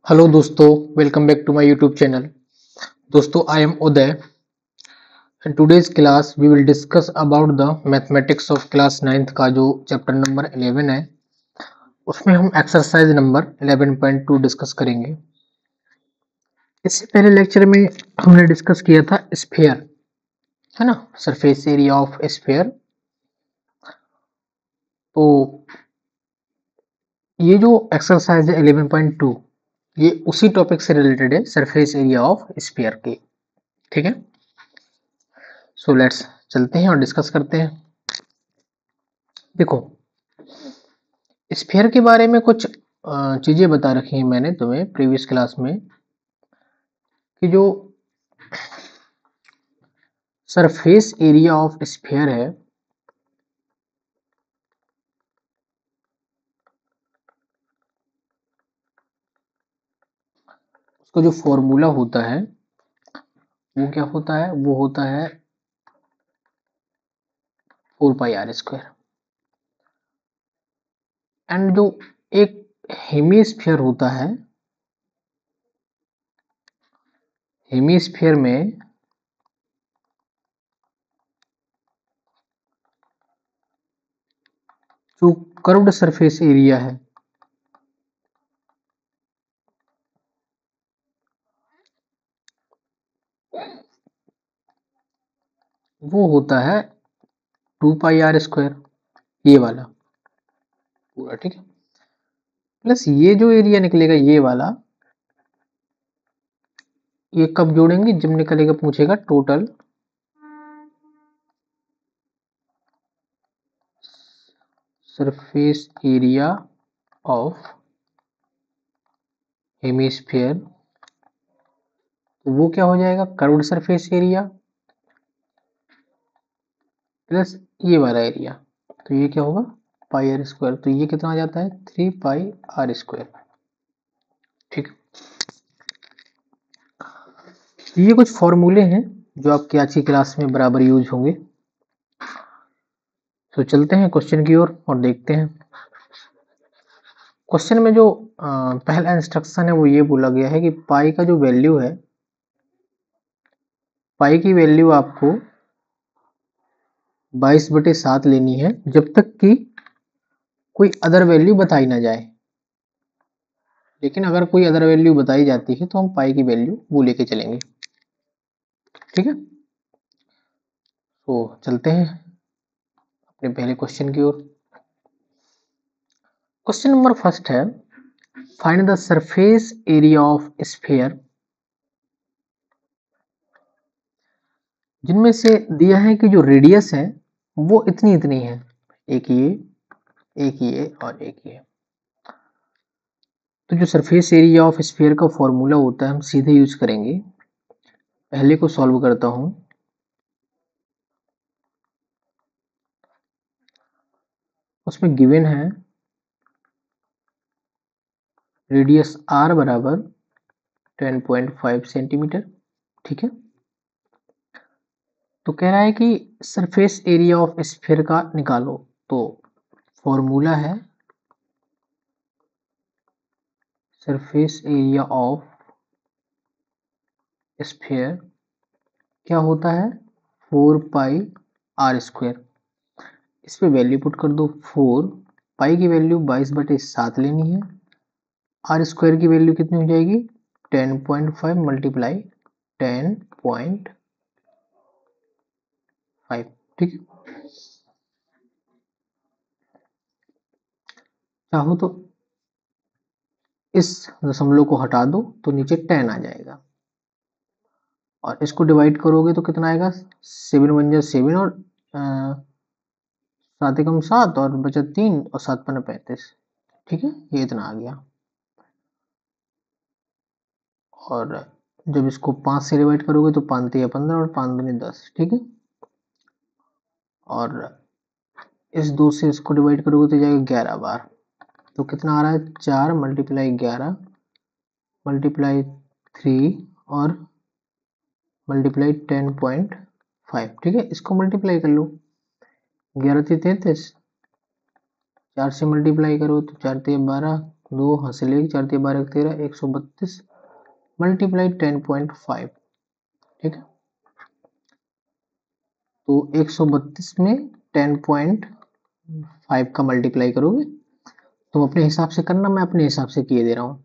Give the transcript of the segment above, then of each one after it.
Hello दोस्तों, welcome back to my YouTube channel. दोस्तों, I am Uday and today's class we will discuss about the mathematics of class 9th का जो chapter number 11 है, उसमें हम exercise number 11.2 discuss करेंगे। इससे पहले लेक्चर में हमने डिस्कस किया था स्फीयर, है ना, सरफेस एरिया ऑफ स्फीयर। तो ये जो एक्सरसाइज है 11.2 ये उसी टॉपिक से रिलेटेड है, सरफेस एरिया ऑफ स्फीयर के। ठीक है, सो लेट्स चलते हैं और डिस्कस करते हैं। देखो, स्फीयर के बारे में कुछ चीजें बता रखी हैं मैंने तुम्हें प्रीवियस क्लास में कि जो सरफेस एरिया ऑफ स्फीयर है उसका जो फॉर्मूला होता है वो क्या होता है, वो होता है 4πr²। एंड जो एक हेमीस्फीयर होता है, हेमीस्फीयर में जो कर्व्ड सरफेस एरिया है वो होता है 2πr², ये वाला पूरा। ठीक है, प्लस ये जो एरिया निकलेगा ये वाला, ये कब जोड़ेंगे, जब निकलेगा, पूछेगा total surface area of hemisphere. तो वो क्या हो जाएगा, कर्व्ड सरफेस एरिया प्लस ये वाला एरिया, तो ये क्या होगा πr²। तो ये कितना आ जाता है 3πr²। ठीक, ये कुछ फॉर्मूले हैं जो आपकी आज की क्लास में बराबर यूज होंगे। तो चलते हैं क्वेश्चन की ओर और देखते हैं। क्वेश्चन में जो पहला इंस्ट्रक्शन है वो ये बोला गया है कि पाई का जो वैल्यू है, पाई की वैल्यू आपको 22/7 लेनी है जब तक कि कोई अदर वैल्यू बताई ना जाए। लेकिन अगर कोई अदर वैल्यू बताई जाती है तो हम पाई की वैल्यू वो लेके चलेंगे। ठीक है, तो चलते हैं अपने पहले क्वेश्चन की ओर। क्वेश्चन नंबर फर्स्ट है, find the surface area of sphere. जिनमें से दिया है कि जो रेडियस है वो इतनी इतनी है, एक ये, एक ये और एक ये। तो जो सरफेस एरिया ऑफ स्फीयर का फॉर्मूला होता है हम सीधे यूज करेंगे। पहले को सॉल्व करता हूं। उसमें गिवन है रेडियस r बराबर 10.5 सेंटीमीटर। ठीक है, तो कह रहा है कि सरफेस एरिया ऑफ स्फीयर का निकालो। तो फॉर्मूला है सरफेस एरिया ऑफ स्फीयर क्या होता है 4πr²। इस पे वैल्यू पुट कर दो 4, पाई की वैल्यू 22/7 लेनी है, r² की वैल्यू कितनी हो जाएगी 10.5 मल्टीप्लाई 10.5। ठीक है, चाहो तो इस दशमलव को हटा दो तो नीचे 10 आ जाएगा, और इसको डिवाइड करोगे तो कितना आएगा 7 × 1 = 7 और 7 × 7 और बचा 3 और 7 × 35। ठीक है, ये इतना आ गया। और जब इसको 5 से डिवाइड करोगे तो 5 × 15 और 5 × 10। ठीक है, और इस 2 से इसको डिवाइड करोगे तो जाएगा 11 बार। तो कितना आ रहा है 4 × 11 × 3 और मल्टीप्लाई 10.5। ठीक है, इसको मल्टीप्लाई कर लो, 11 × 3 = 33, 4 से मल्टीप्लाई करो तो 4 × 3 = 12, 2 हासिल 1 4 3 12 13 132 मल्टीप्लाई 10.5। ठीक है, तो 132 में 10.5 का मल्टीप्लाई करोगे, तुम अपने हिसाब से करना, मैं अपने हिसाब से किए दे रहा हूँ।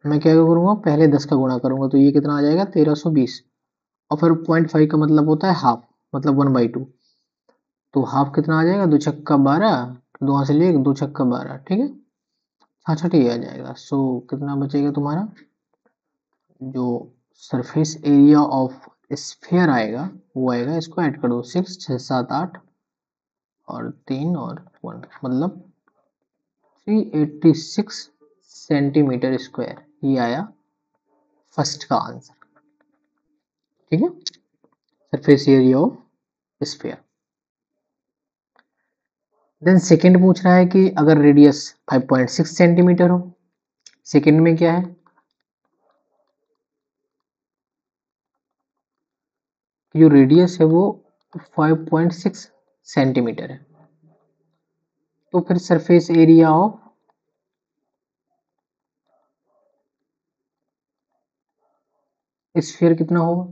मैं क्या करूँगा, पहले 10 का गुणा करूँगा, तो ये कितना आ जाएगा 1320, और फिर 0.5 का मतलब होता है हाफ, मतलब 1/2, तो हाफ कितना आ जाएगा, 2 छक्का 12, 2 हासिल 1 2 छक्का 12। ठीक है, 66 ही आ जाएगा। सो कितना बचेगा तुम्हारा, जो सरफेस एरिया ऑफ स्फीयर आएगा वो आएगा, इसको ऐड कर दो, 6 6 7 8 और 3 और 1, मतलब 386 सेंटीमीटर स्क्वायर। ये आया फर्स्ट का आंसर। ठीक है, surface area of sphere. Then second पूछ रहा है कि अगर रेडियस 5.6 सेंटीमीटर हो, सेकंड में क्या है, जो रेडियस है वो 5.6 सेंटीमीटर है, तो फिर सरफेस एरिया ऑफ स्फीयर कितना होगा।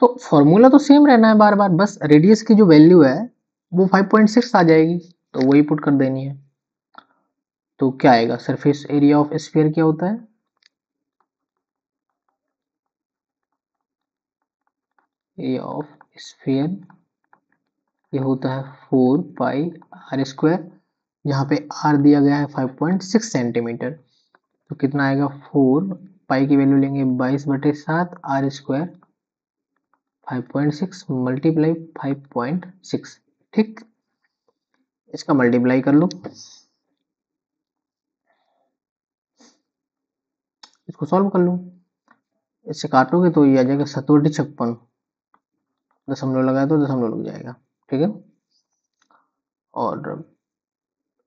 तो फॉर्मूला तो सेम रहना है बार बार, बस रेडियस की जो वैल्यू है वो 5.6 आ जाएगी, तो वही पुट कर देनी है। तो क्या आएगा, सरफेस एरिया ऑफ स्फीयर क्या होता है, एरिया ऑफ स्फीयर ये होता है 4 पाई आर स्क्वायर, यहाँ पे आर दिया गया है 5.6 सेंटीमीटर, तो कितना आएगा, 4 पाई की वैल्यू लेंगे 22/7 आर स्क्वायर 5.6 मल्टीप्लाई 5.6। ठीक, इसका मल्टीप्लाई कर लो, इसको सॉल्व कर लो, इससे काटोगे तो ये आ जाएगा 5756, दशमलव लगाए तो दशमलव लग जाएगा। ठीक है, और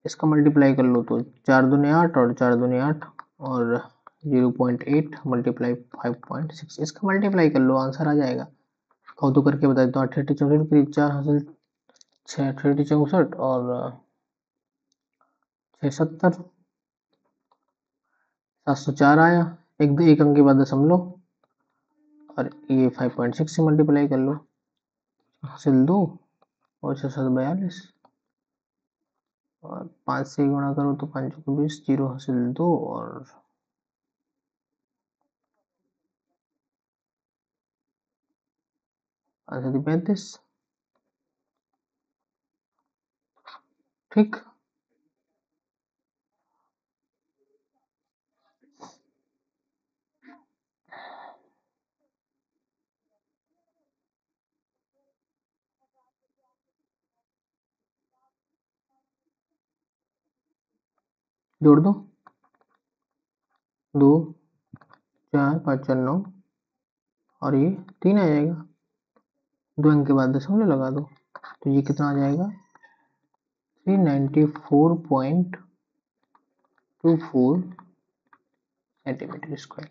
इसका मल्टीप्लाई कर लो तो 4 दूनी 8 और 4 दूनी 8 और 0.8 मल्टीप्लाई 5.6, इसका मल्टीप्लाई कर लो, आंसर आ जाएगा। कहो तो करके बता देता हूँ, 38 64 करीब 4 हासिल 6 38 64 और 6 70 704 आया, एक अंक के बाद दशमलव, और ये 5.6 से मल्टीप्लाई कर लो, हासिल 2 और 6 7 42, और 5 से गुणा करो तो 5 को 20, 0 हासिल 2 और 5 35। ठीक, जोड़ दो, 2 4 5 4 9 और ये 3 आ जाएगा, 2 अंक के बाद दशमलव लगा दो, तो ये कितना आ जाएगा 394.24 सेंटीमीटर स्क्वायर।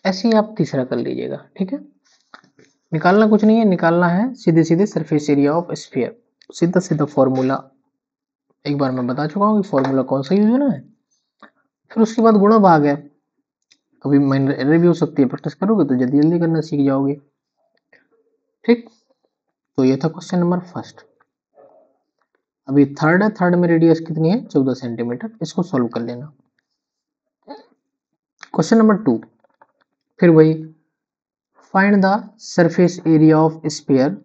ऐसे ही आप तीसरा कर लीजिएगा। ठीक है, निकालना कुछ नहीं है, निकालना है सीधे सीधे सरफेस एरिया ऑफ स्फीयर, सीधा सीधा फॉर्मूला एक बार मैं बता चुका हूँ कि फॉर्मूला कौन सा यूज होना है, फिर उसके बाद गुणा भाग है, कभी माइनर एरर भी हो सकती है, प्रैक्टिस करोगे तो जल्दी जल्दी करना सीख जाओगे। ठीक, तो ये था क्वेश्चन नंबर फर्स्ट। अभी थर्ड है, थर्ड में रेडियस कितनी है 14 सेंटीमीटर, इसको सॉल्व कर लेना। क्वेश्चन नंबर 2, फिर वही, find the surface area of sphere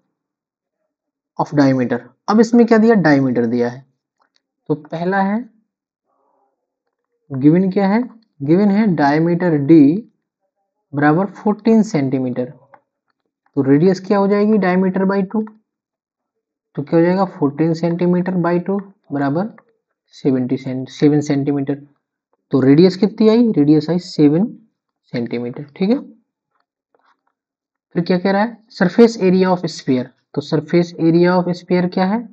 of diameter. अब इसमें क्या दिया, डायमीटर दिया है, तो पहला है गिवन, क्या है गिवन है, डायमीटर डी बराबर 14 सेंटीमीटर, तो रेडियस क्या हो जाएगी डायमीटर बाई 2, तो क्या हो जाएगा 14 सेंटीमीटर बाई 2 बराबर 7 सेंटीमीटर, तो रेडियस कितनी आई, रेडियस आई 7 सेंटीमीटर। ठीक है, फिर क्या कह रहा है, सरफेस एरिया ऑफ स्फीयर, तो सरफेस एरिया ऑफ स्फीयर क्या है,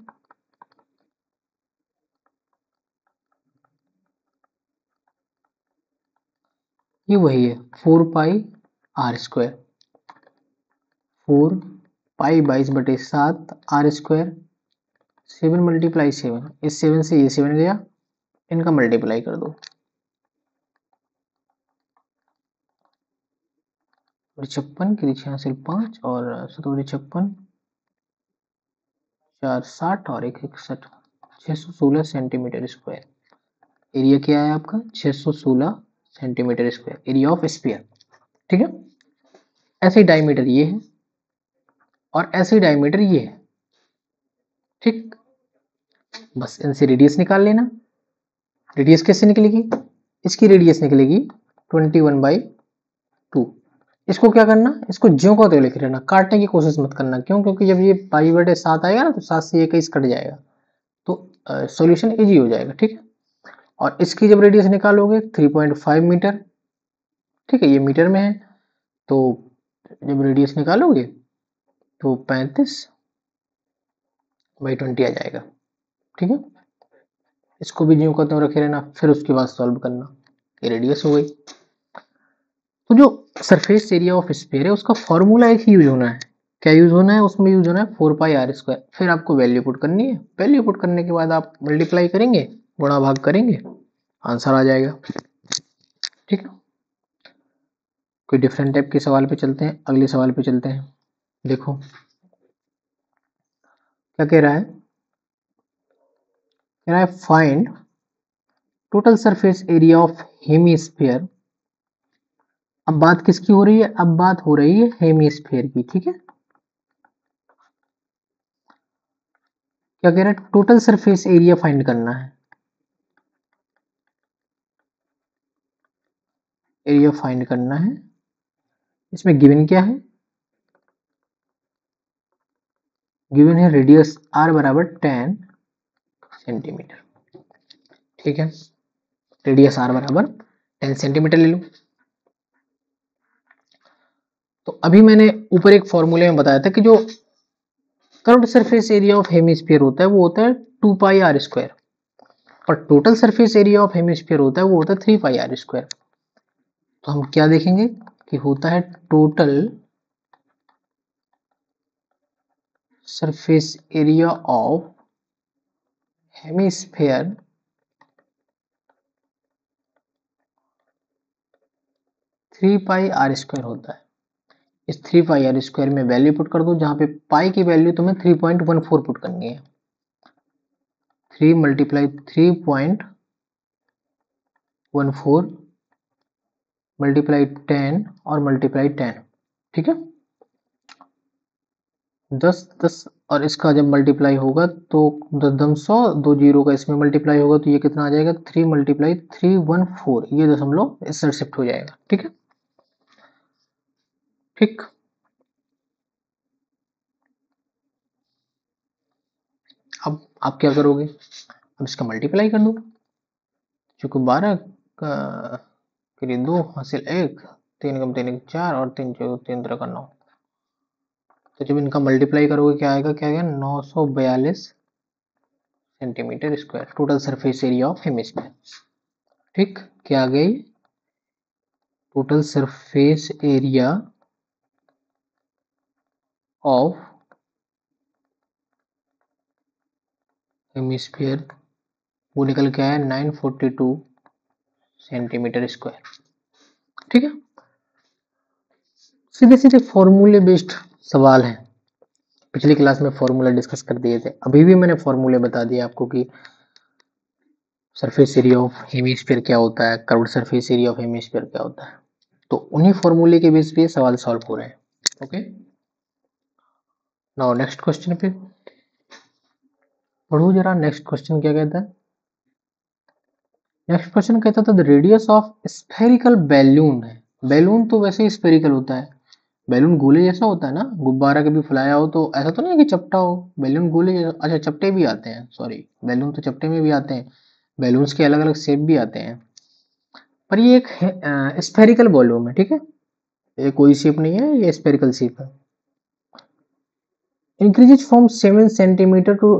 ये वही है 4 pi r square, 4 pi 22/7 r square, 7 multiply 7, इस 7 से ये 7 गया, इनका मल्टीप्लाई कर दो, 56 की 5 और 56 4 60 और 1 61, 616 सेंटीमीटर स्क्वायर। एरिया क्या है आपका? 616 centimetre square, area of sphere. ठीक है, ऐसे डायमीटर ये है और ऐसे डायमीटर ये है। ठीक, बस इनसे रेडियस निकाल लेना। रेडियस कैसे निकलेगी? इसकी रेडियस निकलेगी 21/2। इसको क्या करना, इसको ज्यों का त्यों लिख लेना, काटने की कोशिश मत करना। क्यों? क्योंकि जब ये पाई/7 आएगा ना तो 7 से 21 कट जाएगा, तो सॉल्यूशन इजी हो जाएगा। ठीक है, और इसकी जब रेडियस निकालोगे 3.5 मीटर, ठीक है, ये मीटर में है, तो जब रेडियस निकालोगे तो 35/20 आ जाएगा। ठीक है, इसको भी ज्यों का त्यों रखे रहना, फिर उसके बाद सॉल्व करना। ये रेडियस हो गई। तो जो सरफेस एरिया ऑफ स्फीयर है उसका फॉर्मूला एक ही यूज होना है। क्या यूज होना है? उसमें यूज होना है 4πr²। फिर आपको वैल्यू पुट करनी है। वैल्यू पुट करने के बाद आप मल्टीप्लाई करेंगे, गुणा भाग करेंगे, आंसर आ जाएगा। ठीक है, कोई डिफरेंट टाइप के सवाल पे चलते हैं, अगले सवाल पे चलते हैं। देखो क्या कह रहा है, कह रहा है find total surface area of hemisphere. अब बात किसकी हो रही है? अब बात हो रही है हेमीस्फीयर की। ठीक है, क्या कह रहा है? टोटल सरफेस एरिया फाइंड करना है। एरिया फाइंड करना है। इसमें गिवन क्या है? गिवन है रेडियस r बराबर 10 सेंटीमीटर। ठीक है, रेडियस r बराबर 10 सेंटीमीटर ले लो। तो अभी मैंने ऊपर एक फॉर्मूले में बताया था कि जो curved surface area of hemisphere होता है वो होता है 2πr², और total surface area of hemisphere होता है वो होता है 3πr²। तो हम क्या देखेंगे कि होता है total surface area of hemisphere 3πr² होता है। इस 3πr² में वैल्यू पुट कर दो, जहां पे पाई की वैल्यू तुम्हें 3.14 पुट करनी है। 3 × 3.14 × 10 और मल्टीप्लाई 10। ठीक है, 10 10 और इसका जब मल्टीप्लाई होगा तो 10 दम 100, 2 जीरो का इसमें मल्टीप्लाई होगा तो ये कितना आ जाएगा? 3 × 314, ये दशमलव इससे शिफ्ट हो जाएगा। ठीक है, ठीक, अब आप क्या करोगे? अब इसका मल्टीप्लाई कर दो, चूंकि 12 का करीब 2 हासिल 1, 3 × 3 = 4 और 3 × 3 = 9। तो जब इनका मल्टीप्लाई करोगे क्या आएगा? क्या आएगा? 942 centimetre square, total surface area of hemisphere. ठीक, क्या आ गई? Total surface area of hemisphere वो निकल के आया 942 सेंटीमीटर स्क्वायर। ठीक है, सीधे सीधे फॉर्मूले बेस्ड सवाल है। पिछली क्लास में फॉर्मूला डिस्कस कर दिए थे, अभी भी मैंने फॉर्मूले बता दिए आपको कि सरफेस एरिया ऑफ हेमिस्फीयर क्या होता है, curved surface area of hemisphere क्या होता है। तो उन्हीं फॉर्मूले के बेस पे सवाल सॉल्व हो रहे हैं। ओके, नाउ नेक्स्ट क्वेश्चन पे पढ़ो जरा। नेक्स्ट क्वेश्चन क्या कहता है? नेक्स्ट क्वेश्चन कहता था the radius of spherical balloon है। बैलून तो वैसे ही स्फेरिकल होता है, बैलून गोले जैसा होता है ना, गुब्बारा कभी फुलाया हो तो ऐसा तो नहीं है कि चपटा हो, बैलून गोले जैसा। अच्छा, चपटे भी आते हैं, सॉरी, बैलून तो चपटे में भी आते हैं, बैलून्स के अलग अलग शेप भी आते हैं, पर ये एक स्फेरिकल वॉल्यूम है। ठीक है, ये कोई शेप नहीं है, ये स्फेरिकल शेप है। Increases from 7 centimetre to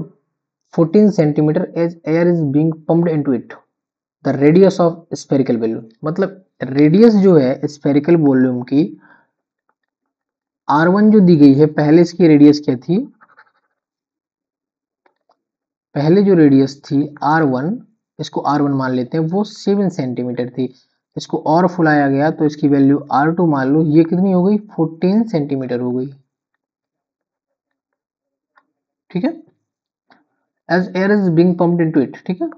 14 centimetre as air is being pumped into it. The radius of spherical volume, मतलब रेडियस जो है स्फेरिकल वॉल्यूम की R1 जो दी गई है, पहले इसकी रेडियस क्या थी? पहले जो रेडियस थी R1 इसको R1 मान लेते हैं, वो 7 सेंटीमीटर थी। इसको और फुलाया गया तो इसकी वैल्यू R2 मान लो, ये कितनी हो गई, 14 सेंटीमीटर हो गई। ठीक है, as air is being pumped into it. ठीक है,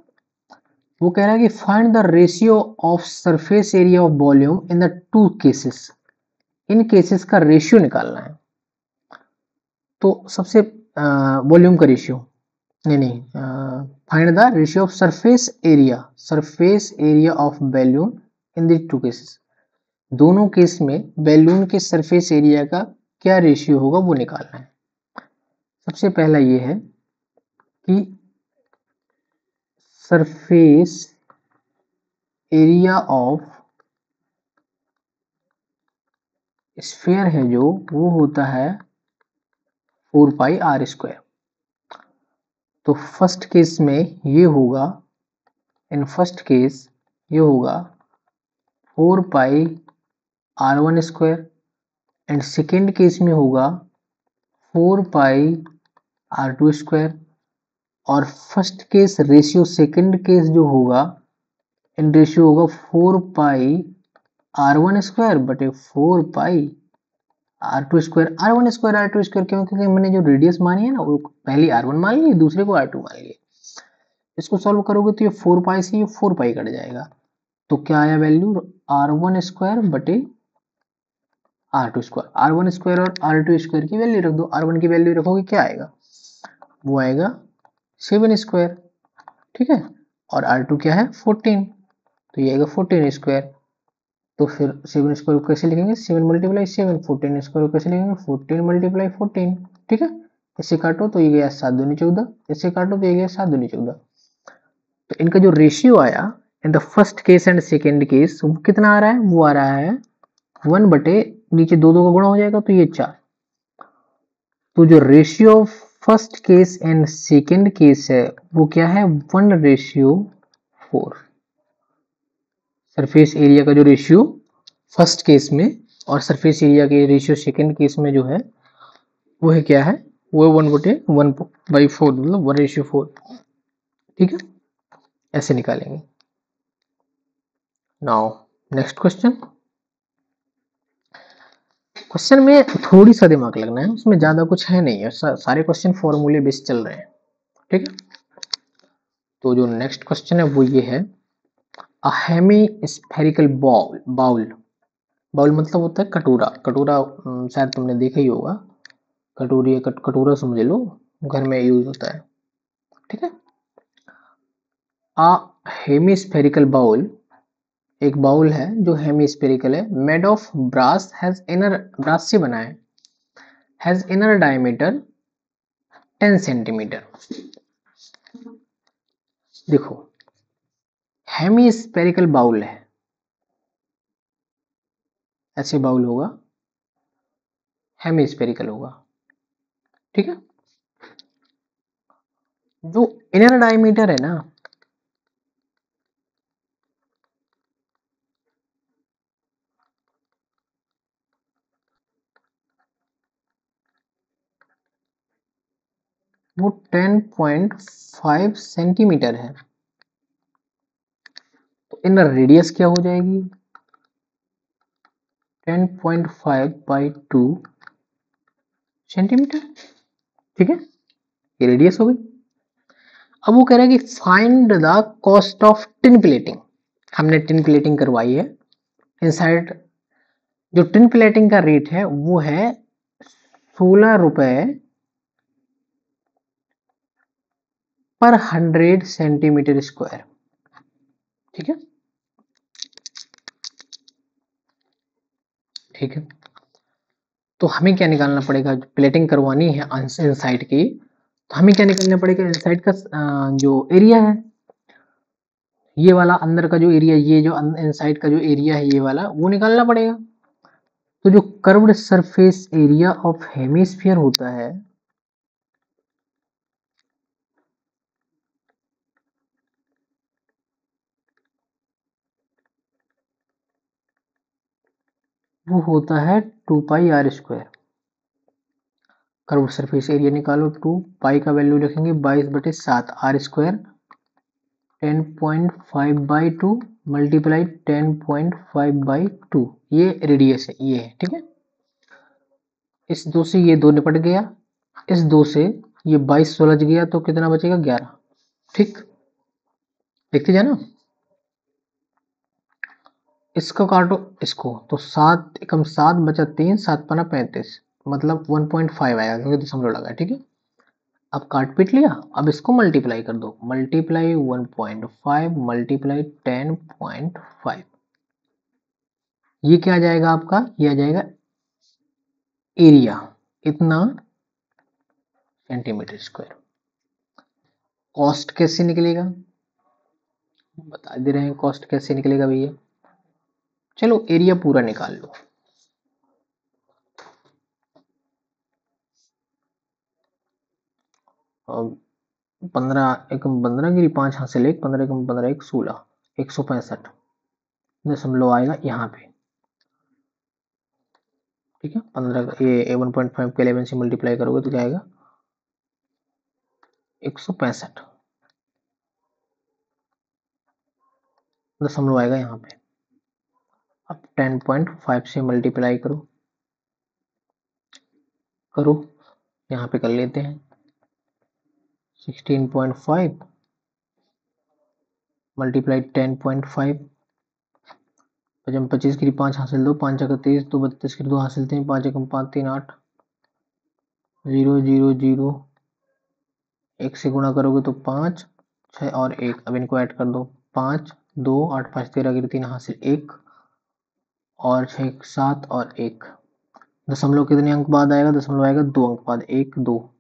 वो कह रहा है कि find the ratio of surface area of volume in the two cases. इन केसेस का रेशियो निकालना है। तो सबसे वॉल्यूम का रेशियो, नहीं, find the ratio of surface area of balloon in the two cases. दोनों केस में बैलून के सरफेस एरिया का क्या रेशियो होगा वो निकालना है। सबसे पहला ये है कि सरफेस एरिया ऑफ स्फीयर है जो, वो होता है 4 पाई आर स्क्वायर। तो फर्स्ट केस में ये होगा, इन फर्स्ट केस ये होगा 4 पाई R1 square, and second case में होगा 4 पाई R2 स्क्वायर। और first case ratio second case जो होगा, इन रेशियो होगा 4 पाई R1 स्क्वायर बटे 4 पाई R2 square. R1 square R2 square क्यों, क्योंकि मैंने जो रेडियस मानी है ना, वो पहली R1 मान ली, दूसरे को R2 मान लिए। इसको सॉल्व करोगे तो ये 4 पाई से ये 4 पाई कट जाएगा, तो क्या आया वैल्यू, R1 स्क्वायर बटे R2 स्क्वायर। R1 स्क्वायर और R2 स्क्वायर की वैल्यू रख दो। R1 की वैल्यू रखोगे क्या आएगा, वो आएगा 7 स्क्वायर। ठीक है, और R2 क्या है 14, तो ये आएगा 14 स्क्वायर। तो फिर 7 स्क्वायर को कैसे लिखेंगे, 7 मल्टीप्लाई 7, 14 स्क्वायर को कैसे लिखेंगे, 14 मल्टीप्लाई 14। ठीक है, इससे काटो तो ये गया 7 दूनी 14, इससे काटो तो ये गया 7 दूनी 14। तो इनका जो रेशियो आया in the first case and second case, वो कितना आ रहा है, वो आ रहा है 1 बटे, नीचे दो दो का गुणा हो जाएगा तो ये 4। तो जो ratio of first case and second case है वो क्या है, 1:4। सरफेस एरिया का जो रेशियो फर्स्ट केस में और सरफेस एरिया के रेशियो सेकेंड केस में जो है, वो है क्या है, वो 1/1/4, मतलब 1:4। ठीक है, ऐसे निकालेंगे। Now next question. क्वेश्चन में थोड़ी सा दिमाग लगना है, उसमें ज्यादा कुछ है नहीं है, सारे क्वेश्चन फॉर्मूले बेस्ड चल रहे हैं। ठीक है, तो जो नेक्स्ट क्वेश्चन है वो ये है, अ हेमी स्फेरिकल बाउल। बाउल मतलब होता है कटोरा। कटोरा शायद तुमने देखा ही होगा, कटोरी कटोरा समझ लो, घर में यूज होता है। ठीक है, अ हेमिस्फेरिकल बाउल, एक बाउल है जो हेमिस्फेरिकल है, made of brass, has inner, brass से बना है, हैज इनर डायमीटर 10 सेंटीमीटर। देखो, हेमिस्फेरिकल बाउल है, ऐसे बाउल होगा, हेमिस्फेरिकल होगा। ठीक है, जो इनर डायमीटर है ना, वो 10.5 सेंटीमीटर है। तो इनर रेडियस क्या हो जाएगी, 10.5/2 सेंटीमीटर। ठीक है, ये रेडियस हो गई। अब वो कह रहा है कि find the cost of tin plating. हमने टिन प्लेटिंग करवाई है इनसाइड। जो टिन प्लेटिंग का रेट है वो है 16 रुपए पर 100 सेंटीमीटर स्क्वायर। ठीक है, ठीक है, तो हमें क्या निकालना पड़ेगा, प्लेटिंग करवानी है इनसाइड की, तो हमें क्या निकालना पड़ेगा, इनसाइड का जो एरिया है, ये वाला अंदर का जो एरिया, ये जो इनसाइड का जो एरिया है ये वाला, वो निकालना पड़ेगा। तो जो curved surface area of hemisphere होता है, वो होता है 2 pi r square. Curved surface area निकालो, 2 पाई का वैल्यू लिखेंगे 22/7 आर स्क्वायर 10.5/2 मल्टीप्लाई 10.5/2, ये रेडियस है, ये है, ठीक है। इस 2 से ये 2 निपट गया, इस 2 से ये 22 सुलझ गया, तो कितना बचेगा 11, ठीक। देखते जाना, इसको काटो इसको, तो 7 एकम 7 बचा 3, 7 पना 35, मतलब 1.5 आएगा क्योंकि दशमलव लगा है, ठीक है। अब काट पीट लिया, अब इसको मल्टीप्लाई कर दो, मल्टीप्लाई 1.5 मल्टीप्लाई 10.5, ये क्या आ जाएगा आपका, ये आ जाएगा एरिया, इतना सेंटीमीटर स्क्वायर। कॉस्ट कैसे निकलेगा, बता दे रहे हैं कॉस्ट कैसे निकलेगा भैया। चलो एरिया पूरा निकाल लो, अब 15 एकम 15 गिरी 5 हासिल 1, 15 एकम 15 1 16, 165 दशमलव आएगा यहाँ पे, ठीक है। 15 ये 1.5 के 11 से मल्टीप्लाई करोगे तो क्या आएगा 165 दशमलव आएगा यहाँ पे। अब 10.5 से मल्टीप्लाई करो करो, यहाँ पे कर लेते हैं 16.5 मल्टीप्लाई 10.5, 25 की 5 हासिल 2, 5 जगह 23, 2 32 की 2 हासिल 3, 5 एकम 5 3 8, 0 0 0, 1 से गुणा करोगे तो 5 6 और 1, अब इनको ऐड कर दो, 5 2 8 5 13 की 3 हासिल 1 और 6 7 और 1, दशमलव कितने अंक बाद आएगा, दशमलव आएगा 2 अंक बाद, 1 2,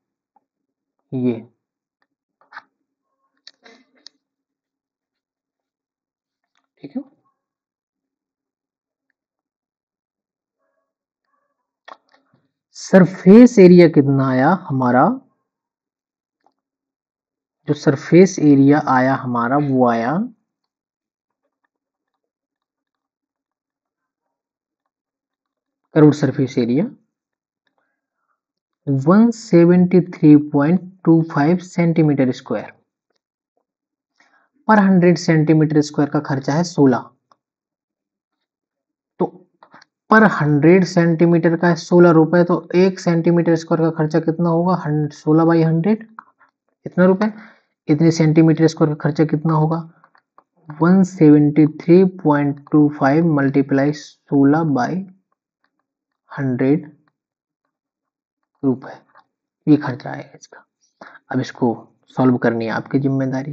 ये ठीक है। सरफेस एरिया कितना आया हमारा, जो सरफेस एरिया आया हमारा वो आया सरफेस एरिया 173.25 सेंटीमीटर स्क्वायर पर 100 सेंटीमीटर स्क्वायर का खर्चा है 16, तो पर 100 सेंटीमीटर का है 16 रुपए, तो 1 सेंटीमीटर स्क्वायर का खर्चा कितना होगा, 16/100 इतना रुपए, इतने सेंटीमीटर स्क्वायर का खर्चा कितना होगा 173.25 मल्टीप्लाई 16/100 रुपए, ये खर्चा आएगा इसका। अब इसको सॉल्व करनी है आपकी जिम्मेदारी,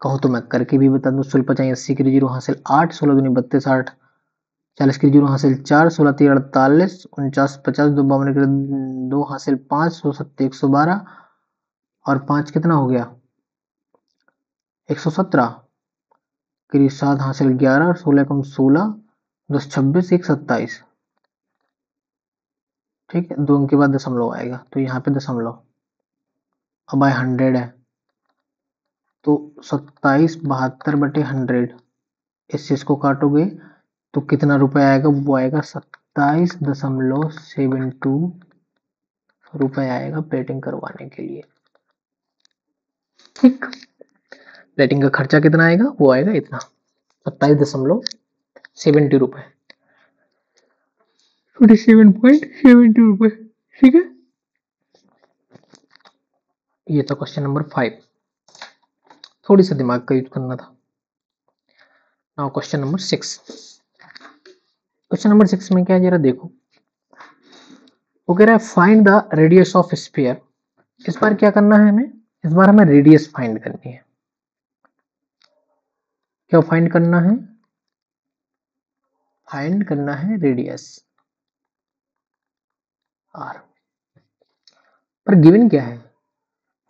कहो तो मैं करके भी बता दूं। 16 80 की 0 हासिल 8, 16 दूनी 32 8, 40 की 0 हासिल 4, 16 3 48, 49 50, 2 52 की 2 हासिल 5, 170 112 और 5 कितना हो गया 117, की 7 हासिल 11, 16 कम 16, 10 26 1 27, ठीक है। 2 अंक के बाद दशमलव आएगा, तो यहाँ पे दशमलव, अब बाय 100 है तो 27/72/100, इससे इसको काटोगे तो कितना रुपए आएगा, वो आएगा 27.72 रुपए आएगा प्लेटिंग करवाने के लिए, ठीक। प्लेटिंग का खर्चा कितना आएगा, वो आएगा इतना 27.72 रुपए, 47.72 रुपए, ठीक है। ये था क्वेश्चन नंबर 5, थोड़ी सा दिमाग का यूज करना था। Now question number 6, question number 6 में क्या है जरा देखो, वो कह रहा है find the radius of sphere. इस बार क्या करना है हमें, इस बार हमें रेडियस फाइंड करनी है। क्या फाइंड करना है, फाइंड करना है रेडियस आर, पर गिवन क्या है,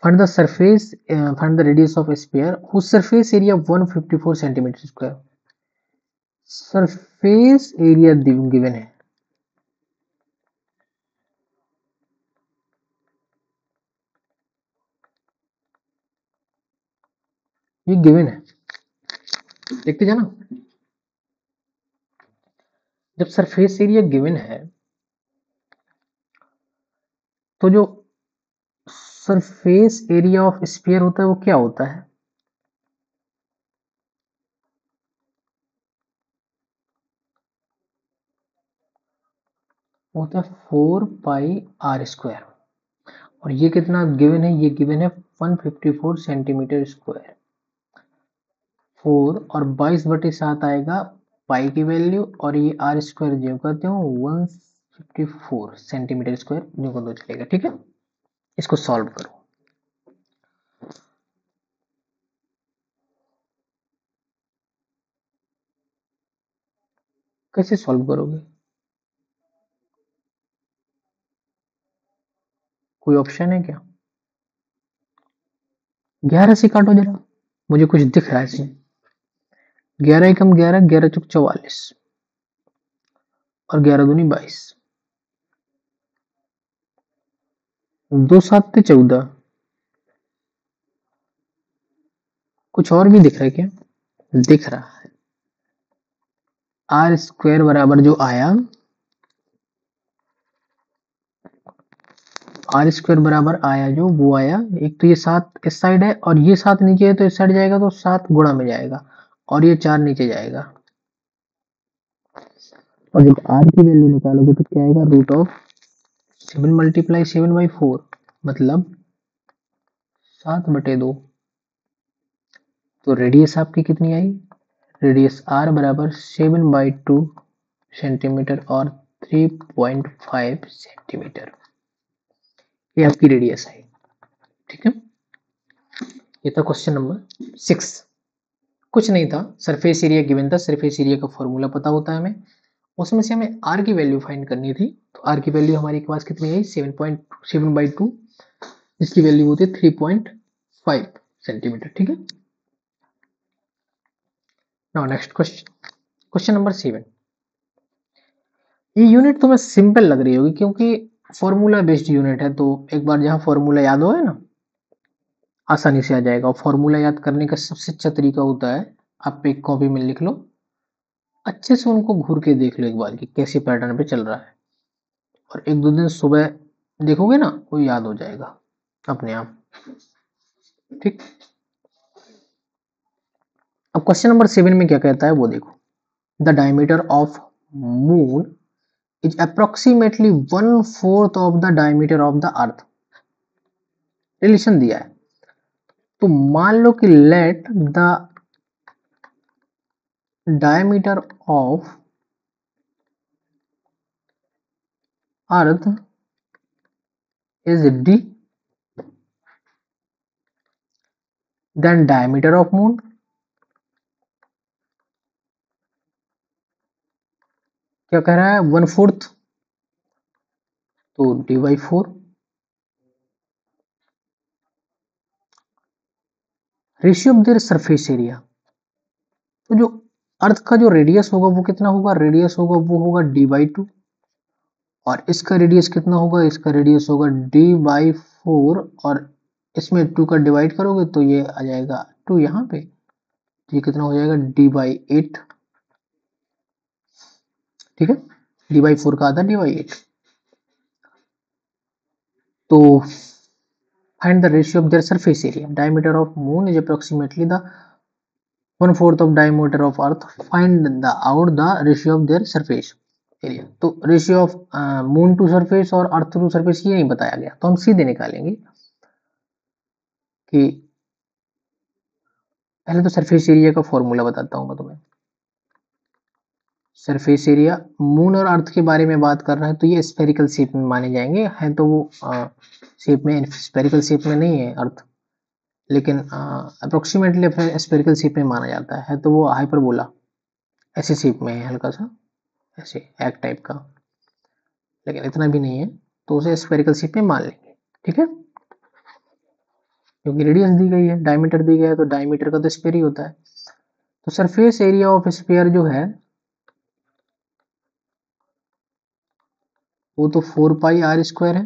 find the surface, find the radius of sphere whose surface area 154 centimetre square. Surface area given है, ये गिवन है, देखते जाना। जब सरफेस एरिया गिवन है तो जो सरफेस एरिया ऑफ स्फीयर होता है वो क्या होता है, होता है 4 पाई r² और ये कितना गिवन है, ये गिवन है 154 सेंटीमीटर स्क्वायर। 4 और 22/7 आएगा पाई की वैल्यू, और ये r² जो करते हो 154 सेंटीमीटर स्क्वायर जो कर दो चलेगा। ठीक है, इसको सॉल्व करो। कैसे सॉल्व करोगे? कोई ऑप्शन है क्या? 11 से काटो जरा, मुझे कुछ दिख रहा है इसमें। 11 एकम 11, 11 चुक 44 और 11 दूनी 22, 2 7 14। कुछ और भी दिख रहा है क्या? दिख रहा है r² बराबर जो आया, r² बराबर आया जो वो आया, एक तो ये 7 इस साइड है और ये 7 नीचे है तो इस साइड जाएगा तो 7 गुणा में जाएगा और ये 4 नीचे जाएगा। और जब r की वैल्यू निकालोगे तो क्या आएगा, √7 मल्टीप्लाई 7/4 मतलब 7/2। तो रेडियस आपकी कितनी आई? रेडियस r बराबर 7/2 सेंटीमीटर और 3.5 सेंटीमीटर, ये आपकी रेडियस आई। ठीक है, ये था क्वेश्चन नंबर 6। कुछ नहीं था, सरफेस एरिया गिवन था, सरफेस एरिया का फॉर्मूला पता होता है हमें, उसमें से हमें r की वैल्यू फाइंड करनी थी। तो r की वैल्यू हमारे पास कितनी आई, 7/2, इसकी वैल्यू होती है 3.5 सेंटीमीटर। ठीक है, now next question, question number 7। ये यूनिट तुम्हें सिंपल लग रही होगी क्योंकि फॉर्मूला बेस्ड यूनिट है, तो एक बार जहां फॉर्मूला याद हो है ना, आसानी से आ जाएगा। और फॉर्मूला याद करने का सबसे अच्छा तरीका होता है, आप एक कॉपी में लिख लो, अच्छे से उनको घूर के देख लो एक बार कि कैसे पैटर्न पे चल रहा है, और एक दो दिन सुबह देखोगे ना, वो याद हो जाएगा अपने आप। ठीक, अब क्वेश्चन नंबर 7 में क्या कहता है वो देखो। The diameter of moon is approximately 1/4 of the diameter of the earth. Relation दिया है, तो मान लो कि let the diameter of earth is d, then diameter of moon क्या कह रहा है, 1/4, तो d/4। Ratio of their surface area, तो जो अर्थ का जो रेडियस होगा वो कितना होगा, रेडियस होगा वो होगा d/2, और इसका रेडियस कितना होगा, इसका रेडियस होगा d/4, और इसमें 2 का डिवाइड करोगे तो ये आ जाएगा 2 यहाँ पे, तो ये कितना हो जाएगा d/8। ठीक है, d/4 का आधा d/8। तो find the ratio of their surface area, diameter of moon is approximately the 1/4 of diameter of earth, find the out the ratio of their surface area। तो ratio of moon to surface और earth to surface ये नहीं बताया गया, तो हम सीधे निकालेंगे कि पहले तो सरफेस एरिया का फॉर्मूला बताता हूँ मैं तुम्हें। सरफेस एरिया, मून और अर्थ के बारे में बात कर रहा है तो ये स्फेरिकल शेप में माने जाएंगे, है तो वो शेप में, स्फेरिकल शेप में नहीं है अर्थ, लेकिन अप्रोक्सीमेटली अपने स्फेरिकल शेप में माना जाता है तो वो हाइपरबोला ऐसे शेप में है, हल्का सा ऐसे एग टाइप का, लेकिन इतना भी नहीं है, तो उसे स्फेरिकल शेप में मान लेंगे। ठीक है, क्योंकि रेडियस दी गई है, डायमीटर दी गया है, तो डायमीटर का तो स्क्वायर ही होता है। तो सरफेस एरिया ऑफ स्फीयर जो है वो तो 4 पाई r² है।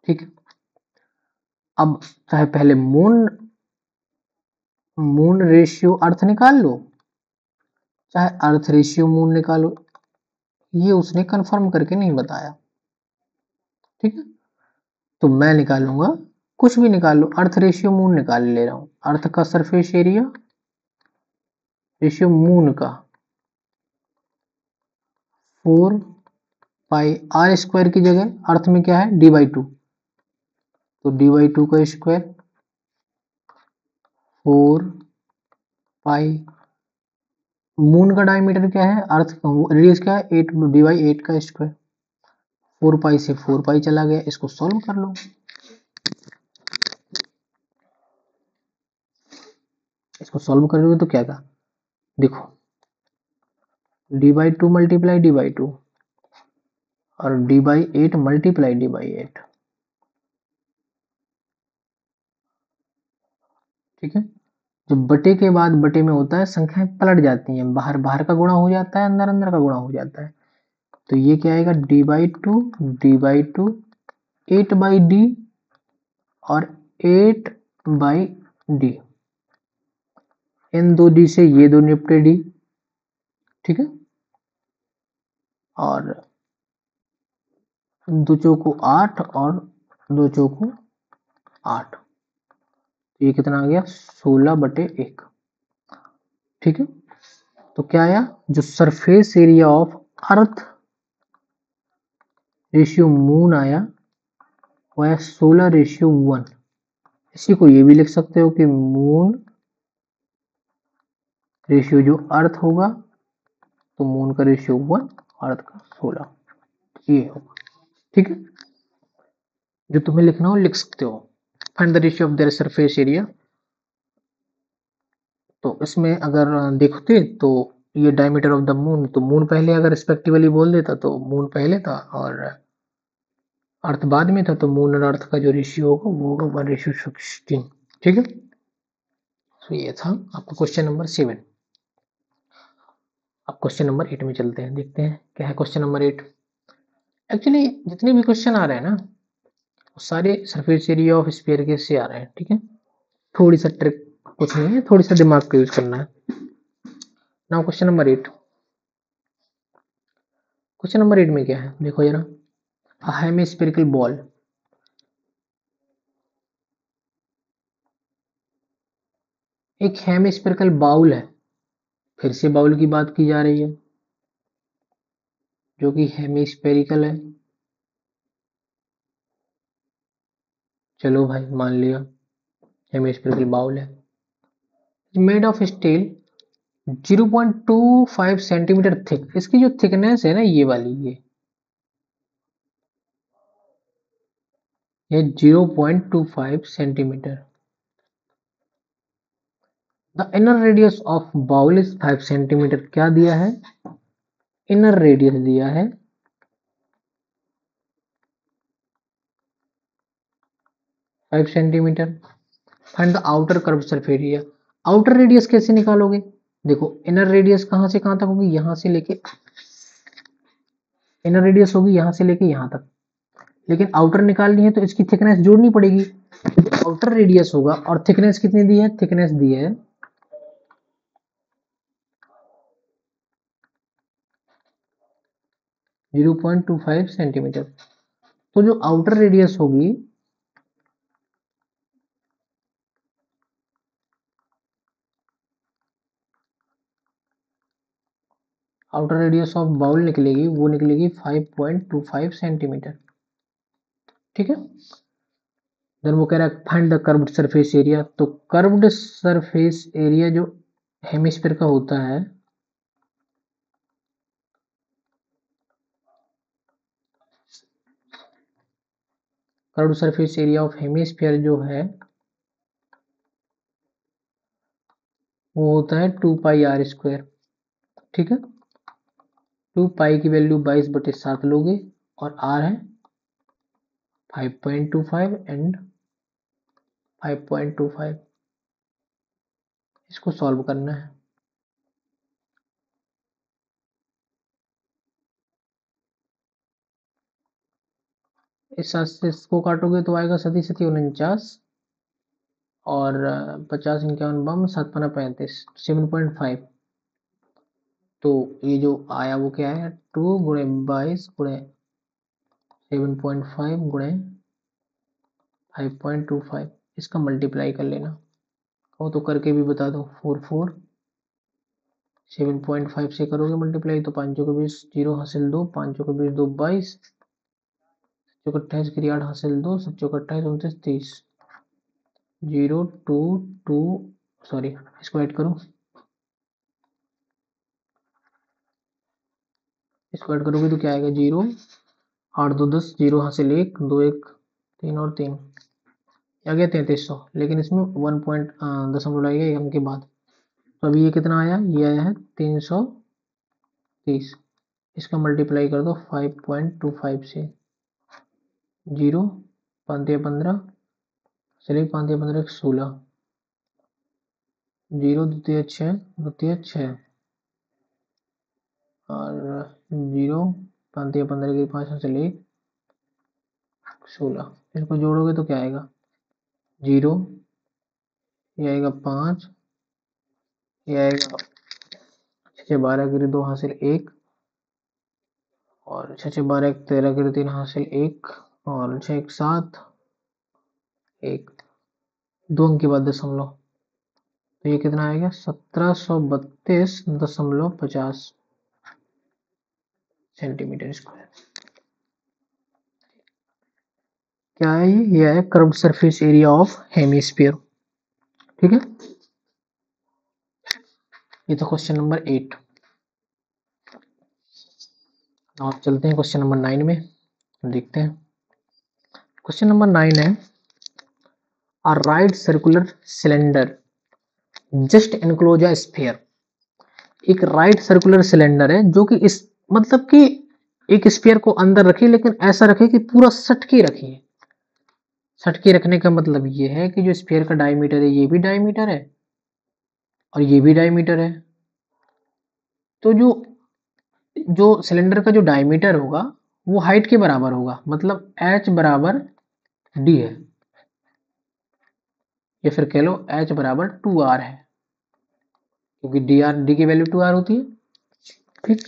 ठीक है, अब चाहे पहले मून रेशियो अर्थ निकाल लो, चाहे अर्थ रेशियो मून निकालो, ये उसने कंफर्म करके नहीं बताया। ठीक है, तो मैं निकालूंगा, कुछ भी निकाल लो, अर्थ रेशियो मून निकाल ले रहा हूं, अर्थ का सरफेस एरिया रेशियो मून का 4 पाई, आर स्क्वायर की जगह अर्थ में क्या है d/2, तो d/2 का स्क्वायर 4 पाई। मून का डायमीटर क्या है, अर्थ रेडियस क्या है 8, d/8 का स्क्वायर, 4 पाई से 4 पाई चला गया। इसको सॉल्व कर लो। इसको सॉल्व करोगे तो क्या था, देखो d/2 मल्टीप्लाई d/2 और d/8 मल्टीप्लाई d/8, ठीक है। जब बटे के बाद बटे में होता है संख्याएं पलट जाती हैं, बाहर बाहर का गुणा हो जाता है, अंदर अंदर का गुणा हो जाता है। तो ये क्या आएगा d/2 d/2 8/d और 8/d, इन दो डी से ये दो निपटे डी, ठीक है। और दो चौको 8 और दो चौको 8, तो ये कितना आ गया 16/1, ठीक है। तो क्या आया, जो surface area of earth ratio moon आया वो है 16:1। इसी को ये भी लिख सकते हो कि मून रेशियो जो अर्थ होगा, तो मून का रेशियो 1, अर्थ का 16, ये होगा, ठीक है। जो तुम्हें लिखना हो लिख सकते हो। Find the ratio of their surface area. तो इसमें अगर देखते तो ये डायमीटर ऑफ द मून, तो मून पहले अगर रिस्पेक्टिवली बोल देता तो मून पहले था और अर्थ बाद में था, तो मून और अर्थ का जो रेशियो होगा वो होगा 1:16, ठीक है। तो ये था आपका क्वेश्चन नंबर 7। अब क्वेश्चन नंबर 8 में चलते हैं, देखते हैं क्या है क्वेश्चन नंबर 8। एक्चुअली जितने भी क्वेश्चन आ रहे हैं ना वो सारे सरफेस एरिया ऑफ स्फीयर के से आ रहे हैं, ठीक है। थोड़ी सा ट्रिक कुछ नहीं है, थोड़ी सा दिमाग का यूज करना है। Now question number 8। Question number 8 में क्या है देखो जरा, अ हेमिस्फेरिकल बॉल, एक हेमिस्फेरिकल बाउल है, फिर से बाउल की बात की जा रही है जो कि हेमिस्फेरिकल है। चलो भाई मान लिया हेमिस्फेरिकल बाउल है, made of steel 0.25 centimetre thick. इसकी जो थिकनेस है ना ये वाली, ये 0.25 centimetre. The inner radius of bowl is 5 centimetre. क्या दिया है, इनर रेडियस दिया है 5 centimetre. Find the outer curve surface area. Outer radius कैसे निकालोगे, देखो इनर रेडियस कहां से कहां तक होगी, यहां से लेके, इनर रेडियस होगी यहां से लेके यहां तक, लेकिन आउटर निकालनी है तो इसकी थिकनेस जोड़नी पड़ेगी। आउटर रेडियस होगा और थिकनेस कितनी दी है, थिकनेस दी है 0.25 सेंटीमीटर। तो जो आउटर रेडियस होगी आउटर रेडियस ऑफ बाउल निकलेगी, वो निकलेगी 5.25 सेंटीमीटर, ठीक है। देन वो कह रहा है find the curved surface area. तो कर्व्ड सरफेस एरिया जो हेमिस्फीयर का होता है, curved surface area of hemisphere जो है वो होता है 2πr², ठीक है। 2 पाई की वैल्यू 22/7 लोगे और r है 5.25 एंड 5.25, इसको सॉल्व करना है। इस 7 से इसको काटोगे तो आएगा 7×7=49 और 50×51 बम 7×5 7.5। तो ये जो आया वो क्या है 2×22×7.5 इसका मल्टीप्लाई कर लेना, हो तो करके भी बता दो 4 4 7.5 से करोगे मल्टीप्लाई तो 5 चौके 20, 0 हासिल 2, 5 चौके 20 2 22, 28 की 8 हासिल 2, 7 चौके 28 29 30, 0 2 2 सॉरी इसको ऐड करो, इसको ऐड करोगे तो क्या आएगा 0 8 2 10, 0 हासिल 1 2 1 3 और 3 आ गया 3300, लेकिन इसमें 1 पॉइंट दशमलव लगेगा एक अंक के बाद। तो अभी ये कितना आया, ये आया है 330, इसका मल्टीप्लाई कर दो 5.25 से, 0 5 15 चलिए 5 15 16, 0 द्वितीय 6 द्वितीय 6 और 0 5 15 की 5 चलिए 16, इसको जोड़ोगे तो क्या आएगा 0, ये आएगा 5, ये आएगा 6 12 गिरी 2 हासिल 1 और 6 12 13 गिरी 3 हासिल 1 और 6 1 7 1 2 अंक के बाद दशमलव, तो ये कितना आएगा 1732.50 सेंटीमीटर स्क्वायर। क्या है ये है curved surface area of hemisphere. ठीक है, ये तो क्वेश्चन नंबर 8। आप चलते हैं क्वेश्चन नंबर 9 में, देखते हैं। क्वेश्चन नंबर 9 है a right circular cylinder just enclose a sphere. एक राइट सर्कुलर सिलेंडर है जो कि इस मतलब कि एक स्फीयर को अंदर रखिए, लेकिन ऐसा रखे कि पूरा सटके रखिए। सटके रखने का मतलब ये है कि जो स्फीयर का डायमीटर है ये भी डायमीटर है और ये भी डायमीटर है। तो जो जो सिलेंडर का जो डायमीटर होगा वो हाइट के बराबर होगा, मतलब h बराबर d है, या फिर कह लो h बराबर 2r है, क्योंकि डी की वैल्यू 2r होती है। ठीक,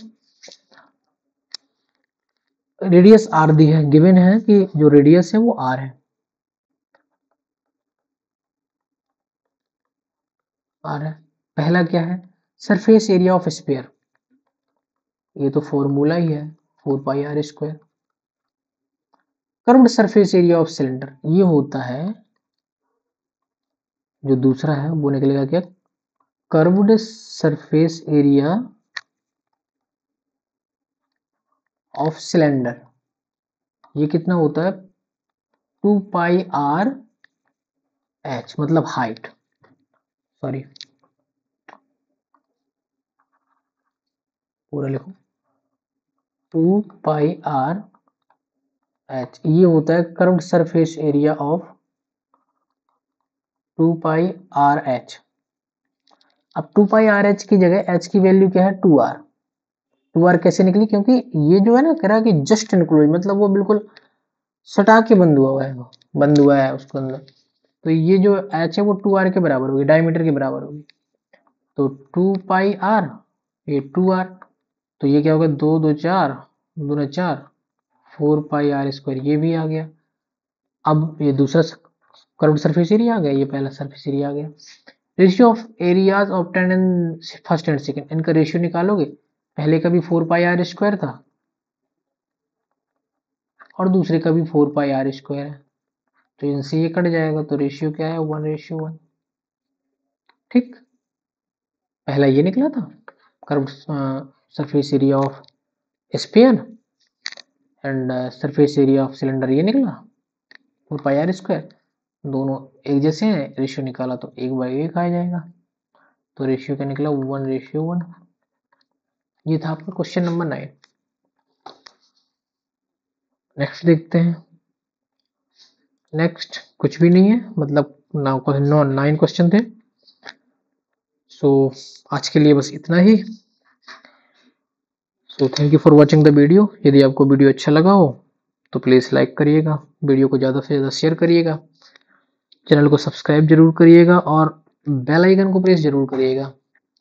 रेडियस r दी है, गिवन है कि जो रेडियस है वो r है। r है, पहला क्या है सरफेस एरिया ऑफ स्फीयर, ये तो फॉर्मूला ही है 4 pi r square. Curved surface area of cylinder ये होता है, जो दूसरा है वो निकलेगा क्या curved surface area of cylinder, ये कितना होता है 2 पाई आर एच, मतलब हाइट, सॉरी पूरा लिखो 2 पाई आर एच, ये होता है curved surface area of 2 pi r h. अब 2 पाई आर एच की जगह एच की वैल्यू क्या है 2r। 2r कैसे निकली, क्योंकि ये जो है ना कह रहा है कि जस्ट इनक्लोज, मतलब वो बिल्कुल सटा के बंद हुआ है, वो बंद हुआ है उसके अंदर। तो ये जो एच है वो 2r के बराबर होगी, डायमीटर के बराबर होगी। तो 2 पाई आर, ये 2r, तो ये क्या होगा 2 2 4 2 4 4 पाई आर स्क्वायर, ये भी आ गया। अब ये दूसरा कर्व्ड सरफेस एरिया आ गया, ये पहला सरफेस एरिया आ गया। Ratio of areas obtained in first and second, इनका रेशियो निकालोगे, पहले का भी 4 पाई आर स्क्वायर था और दूसरे का भी 4 पाई आर स्क्वायर है, तो इनसे ये कट जाएगा, तो रेशियो क्या है 1:1। ठीक, पहला ये निकला था curved surface area of sphere and surface area of cylinder, ये निकला 4 पाई आर स्क्वायर, दोनों एक जैसे हैं, रेशियो निकाला तो 1/1 आ जाएगा, तो रेशियो क्या निकला 1:1। ये था आपका क्वेश्चन नंबर 9। नेक्स्ट देखते हैं। नेक्स्ट कुछ भी नहीं है, मतलब 9 क्वेश्चन थे। सो आज के लिए बस इतना ही। So thank you for watching the video. यदि आपको वीडियो अच्छा लगा हो तो प्लीज़ लाइक करिएगा, वीडियो को ज़्यादा से ज़्यादा शेयर करिएगा, चैनल को सब्सक्राइब जरूर करिएगा और बेल आइकन को प्रेस जरूर करिएगा,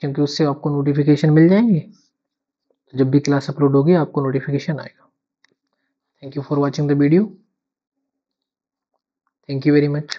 क्योंकि उससे आपको नोटिफिकेशन मिल जाएंगे, जब भी क्लास अपलोड होगी आपको नोटिफिकेशन आएगा। Thank you for watching the video, thank you very much.